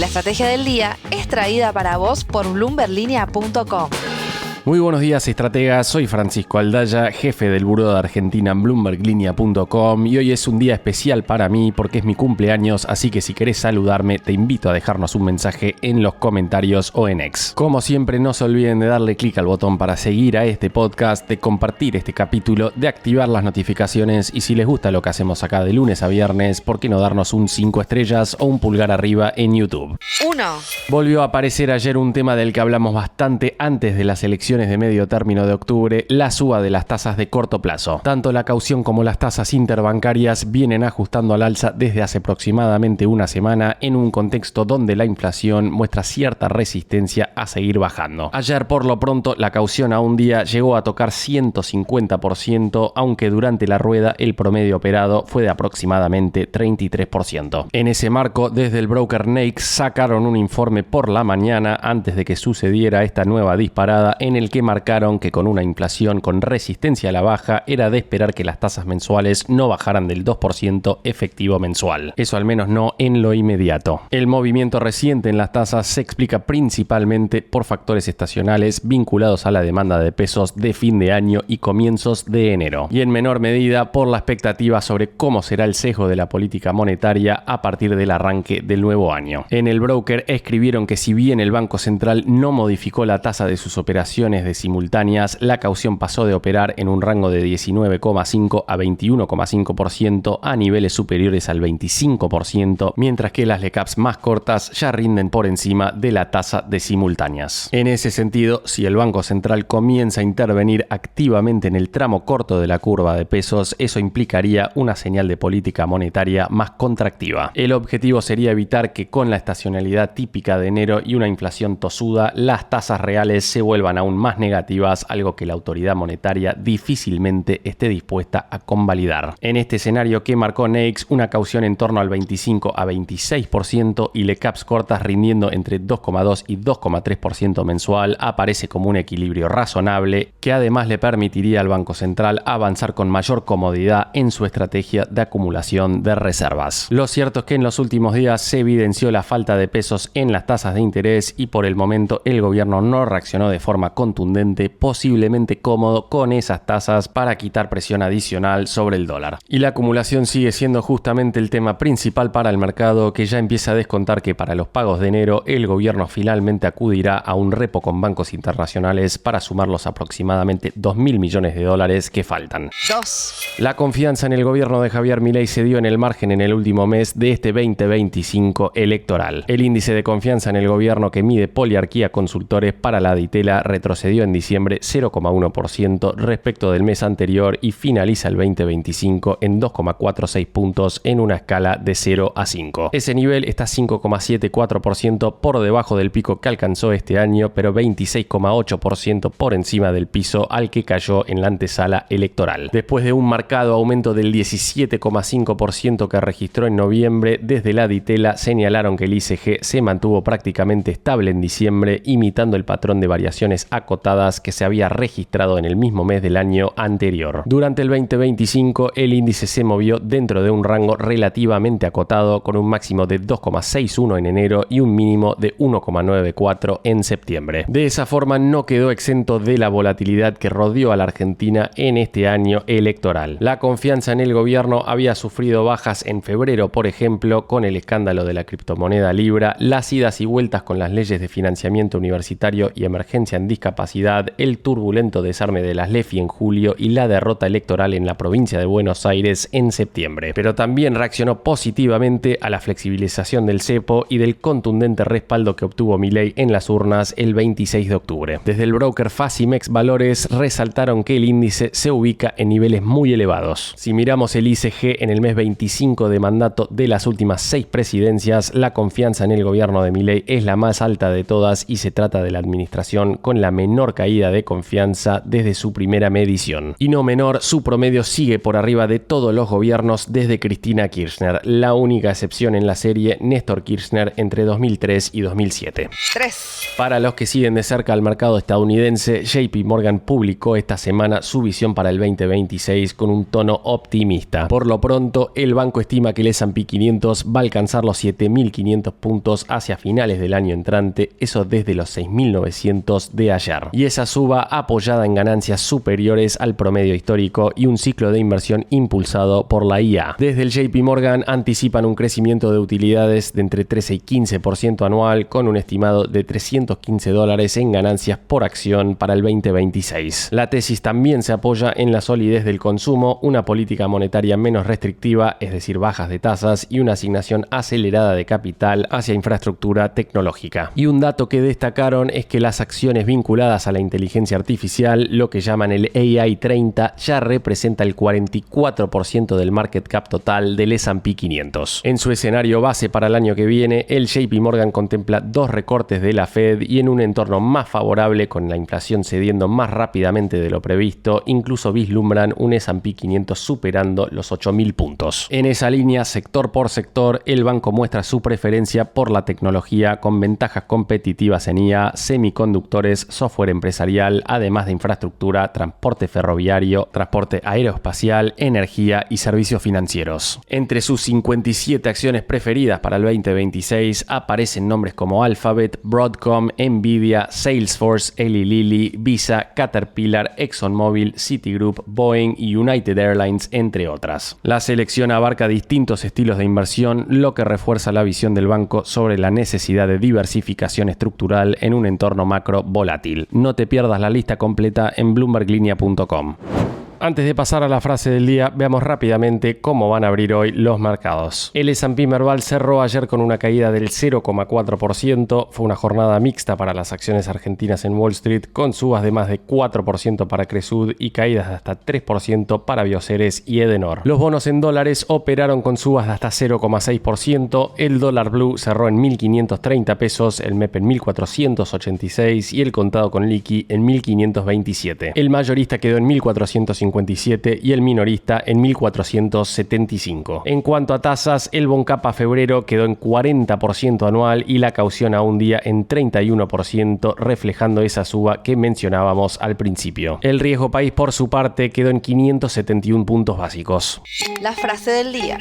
estrategia del día es traída para vos por bloomberlinia.com. Muy buenos días, estrategas. Soy Francisco Aldaya, jefe del Buró de Argentina en bloomberlinia.com, y hoy es un día especial para mí porque es mi cumpleaños, así que si querés saludarme te invito a dejarnos un mensaje en los comentarios o en X. Como siempre, no se olviden de darle clic al botón para seguir a este podcast, de compartir este capítulo, de activar las notificaciones y si les gusta lo que hacemos acá de lunes a viernes, ¿por qué no darnos un 5 estrellas o un pulgar arriba en YouTube? 1. Volvió a aparecer ayer un tema del que hablamos bastante antes de las elecciones de medio término de octubre, la suba de las tasas de corto plazo. Tanto la caución como las tasas interbancarias vienen ajustando al alza desde hace aproximadamente una semana en un contexto donde la inflación muestra cierta resistencia a seguir bajando. Ayer, por lo pronto, la caución a un día llegó a tocar 150%, aunque durante la rueda el promedio operado fue de aproximadamente 33%. En ese marco, desde el broker NEX sacaron un informe por la mañana antes de que sucediera esta nueva disparada en el que marcaron que con una inflación con resistencia a la baja era de esperar que las tasas mensuales no bajaran del 2% efectivo mensual. Eso al menos no en lo inmediato. El movimiento reciente en las tasas se explica principalmente por factores estacionales vinculados a la demanda de pesos de fin de año y comienzos de enero, y en menor medida por la expectativa sobre cómo será el sesgo de la política monetaria a partir del arranque del nuevo año. En el broker escribieron que si bien el Banco Central no modificó la tasa de sus operaciones de simultáneas, la caución pasó de operar en un rango de 19,5 a 21,5% a niveles superiores al 25%, mientras que las LECAPs más cortas ya rinden por encima de la tasa de simultáneas. En ese sentido, si el Banco Central comienza a intervenir activamente en el tramo corto de la curva de pesos, eso implicaría una señal de política monetaria más contractiva. El objetivo sería evitar que con la estacionalidad típica de enero y una inflación tosuda, las tasas reales se vuelvan aún más negativas, algo que la autoridad monetaria difícilmente esté dispuesta a convalidar. En este escenario que marcó NEX, una caución en torno al 25 a 26% y LECAPs cortas rindiendo entre 2,2 y 2,3% mensual aparece como un equilibrio razonable que además le permitiría al Banco Central avanzar con mayor comodidad en su estrategia de acumulación de reservas. Lo cierto es que en los últimos días se evidenció la falta de pesos en las tasas de interés y por el momento el gobierno no reaccionó de forma contundente, posiblemente cómodo con esas tasas para quitar presión adicional sobre el dólar. Y la acumulación sigue siendo justamente el tema principal para el mercado, que ya empieza a descontar que para los pagos de enero el gobierno finalmente acudirá a un repo con bancos internacionales para sumar los aproximadamente 2.000 millones de dólares que faltan. 2. La confianza en el gobierno de Javier Milei se dio en el margen en el último mes de este 2025 electoral. El índice de confianza en el gobierno que mide Poliarquía Consultores para la Ditela retrocedió en diciembre 0,1% respecto del mes anterior y finaliza el 2025 en 2,46 puntos en una escala de 0 a 5. Ese nivel está 5,74% por debajo del pico que alcanzó este año, pero 26,8% por encima del piso al que cayó en la antesala electoral. Después de un marcado aumento del 17,5% que registró en noviembre, desde la Ditela señalaron que el ICG se mantuvo prácticamente estable en diciembre, imitando el patrón de variaciones acotadas que se había registrado en el mismo mes del año anterior. Durante el 2025, el índice se movió dentro de un rango relativamente acotado, con un máximo de 2,61 en enero y un mínimo de 1,94 en septiembre. De esa forma, no quedó exento de la volatilidad que rodeó a la Argentina en este año electoral. La confianza en el gobierno había sufrido bajas en febrero, por ejemplo, con el escándalo de la criptomoneda Libra, las idas y vueltas con las leyes de financiamiento universitario y emergencia en discapacidad, el turbulento desarme de las LEFI en julio y la derrota electoral en la provincia de Buenos Aires en septiembre. Pero también reaccionó positivamente a la flexibilización del cepo y del contundente respaldo que obtuvo Milei en las urnas el 26 de octubre. Desde el broker Facimex Valores resaltaron que el índice se ubica en niveles muy elevados. Si miramos el ICG en el mes 25 de mandato de las últimas 6 presidencias, la confianza en el gobierno de Milei es la más alta de todas y se trata de la administración con la menor menor caída de confianza desde su primera medición. Y no menor, su promedio sigue por arriba de todos los gobiernos desde Cristina Kirchner, la única excepción en la serie Néstor Kirchner entre 2003 y 2007. 3. Para los que siguen de cerca al mercado estadounidense, JP Morgan publicó esta semana su visión para el 2026 con un tono optimista. Por lo pronto, el banco estima que el S&P 500 va a alcanzar los 7.500 puntos hacia finales del año entrante, eso desde los 6.900 de ayer. Y esa suba apoyada en ganancias superiores al promedio histórico y un ciclo de inversión impulsado por la IA. Desde el JP Morgan anticipan un crecimiento de utilidades de entre 13 y 15% anual, con un estimado de $315 en ganancias por acción para el 2026. La tesis también se apoya en la solidez del consumo, una política monetaria menos restrictiva, es decir, bajas de tasas, y una asignación acelerada de capital hacia infraestructura tecnológica. Y un dato que destacaron es que las acciones vinculadas a la inteligencia artificial, lo que llaman el AI 30, ya representa el 44% del market cap total del S&P 500. En su escenario base para el año que viene, el JP Morgan contempla 2 recortes de la Fed y en un entorno más favorable, con la inflación cediendo más rápidamente de lo previsto, incluso vislumbran un S&P 500 superando los 8.000 puntos. En esa línea, sector por sector, el banco muestra su preferencia por la tecnología, con ventajas competitivas en IA, semiconductores, software empresarial, además de infraestructura, transporte ferroviario, transporte aeroespacial, energía y servicios financieros. Entre sus 57 acciones preferidas para el 2026 aparecen nombres como Alphabet, Broadcom, Nvidia, Salesforce, Eli Lilly, Visa, Caterpillar, ExxonMobil, Citigroup, Boeing y United Airlines, entre otras. La selección abarca distintos estilos de inversión, lo que refuerza la visión del banco sobre la necesidad de diversificación estructural en un entorno macro volátil. No te pierdas la lista completa en bloomberglinea.com. Antes de pasar a la frase del día, veamos rápidamente cómo van a abrir hoy los mercados. El S&P Merval cerró ayer con una caída del 0,4%. Fue una jornada mixta para las acciones argentinas en Wall Street, con subas de más de 4% para Cresud y caídas de hasta 3% para Bioceres y Edenor. Los bonos en dólares operaron con subas de hasta 0,6%. El dólar blue cerró en 1.530 pesos, el MEP en 1.486 y el contado con liqui en 1.527. El mayorista quedó en 1.450 y el minorista en 1.475. En cuanto a tasas, el Boncap a febrero quedó en 40% anual y la caución a un día en 31%, reflejando esa suba que mencionábamos al principio. El riesgo país, por su parte, quedó en 571 puntos básicos. La frase del día.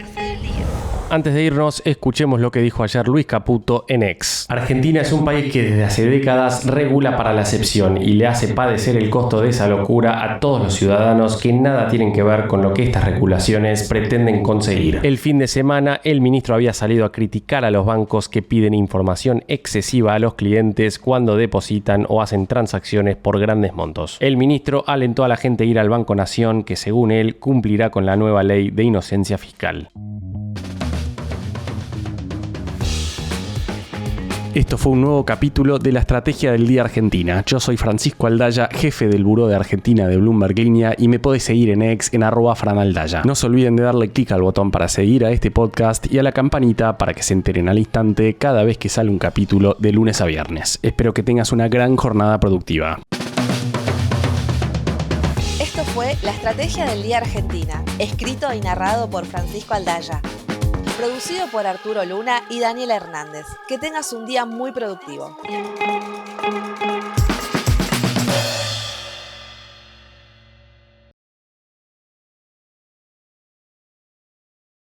Antes de irnos, escuchemos lo que dijo ayer Luis Caputo en X. Argentina es un país que desde hace décadas regula para la excepción y le hace padecer el costo de esa locura a todos los ciudadanos que nada tienen que ver con lo que estas regulaciones pretenden conseguir. El fin de semana, el ministro había salido a criticar a los bancos que piden información excesiva a los clientes cuando depositan o hacen transacciones por grandes montos. El ministro alentó a la gente a ir al Banco Nación, que según él cumplirá con la nueva ley de inocencia fiscal. Esto fue un nuevo capítulo de la Estrategia del Día Argentina. Yo soy Francisco Aldaya, jefe del Buró de Argentina de Bloomberg Línea, y me podés seguir en X en @franaldaya. No se olviden de darle clic al botón para seguir a este podcast y a la campanita para que se enteren al instante cada vez que sale un capítulo de lunes a viernes. Espero que tengas una gran jornada productiva. Esto fue La Estrategia del Día Argentina, escrito y narrado por Francisco Aldaya. Producido por Arturo Luna y Daniela Hernández. Que tengas un día muy productivo.